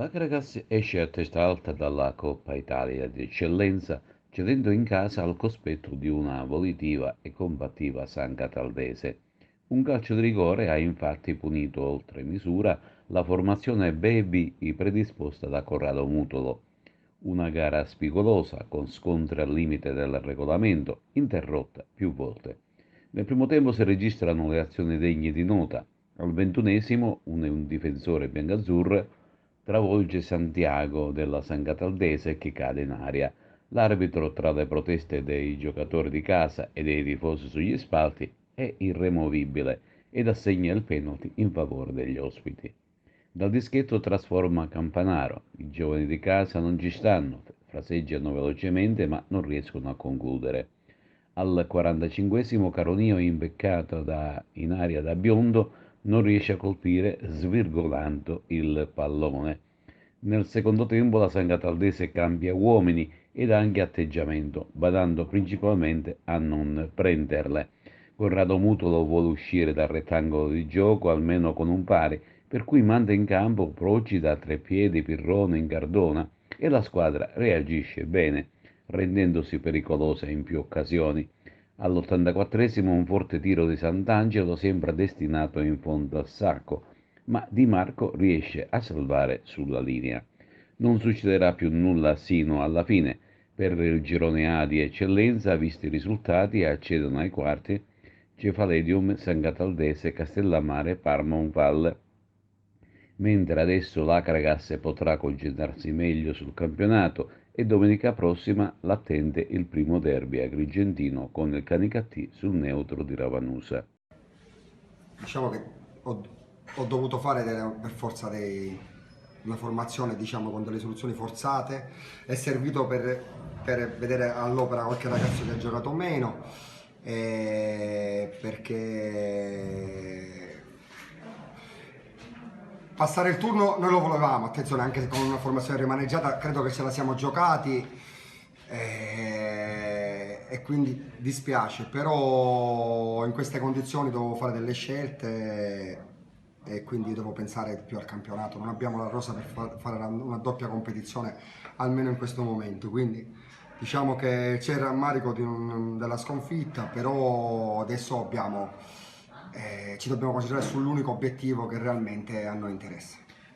La Caracas esce a testa alta dalla Coppa Italia di Eccellenza, cedendo in casa al cospetto di una volitiva e combattiva San Cataldese. Un calcio di rigore ha infatti punito oltre misura la formazione baby predisposta da Corrado Mutolo. Una gara spigolosa, con scontri al limite del regolamento, interrotta più volte. Nel primo tempo si registrano le azioni degne di nota. Al ventunesimo, un difensore biancazzurro travolge Santiago della San Cataldese che cade in aria. L'arbitro, tra le proteste dei giocatori di casa e dei tifosi sugli spalti, è irremovibile ed assegna il penalty in favore degli ospiti. Dal dischetto trasforma Campanaro. I giovani di casa non ci stanno, fraseggiano velocemente ma non riescono a concludere. Al 45esimo Caronio, imbeccato in aria da biondo, non riesce a colpire svirgolando il pallone. Nel secondo tempo la San Cataldese cambia uomini ed anche atteggiamento, badando principalmente a non prenderle. Corrado Mutolo vuole uscire dal rettangolo di gioco almeno con un pari, per cui manda in campo Procida, Treppiedi, Pirrone, Incardona e la squadra reagisce bene, rendendosi pericolosa in più occasioni. All'84esimo un forte tiro di Sant'Angelo sembra destinato in fondo al sacco, ma Di Marco riesce a salvare sulla linea. Non succederà più nulla sino alla fine. Per il girone A di eccellenza, visti i risultati, accedono ai quarti Cefaledium, San Cataldese, Castellammare, Parma, Unval, mentre adesso l'Acragas potrà concentrarsi meglio sul campionato e domenica prossima l'attende il primo derby agrigentino con il Canicattì sul neutro di Ravanusa. Diciamo che ho, ho dovuto fare per forza una formazione, diciamo, con delle soluzioni forzate. È servito per vedere all'opera qualche ragazzo che ha giocato meno, perché passare il turno noi lo volevamo, attenzione, anche se con una formazione rimaneggiata credo che ce la siamo giocati, e quindi dispiace, però in queste condizioni devo fare delle scelte e quindi devo pensare più al campionato. Non abbiamo la rosa per fare una doppia competizione almeno in questo momento, quindi diciamo che c'è il rammarico della sconfitta, però adesso ci dobbiamo concentrare sull'unico obiettivo che realmente a noi interessa.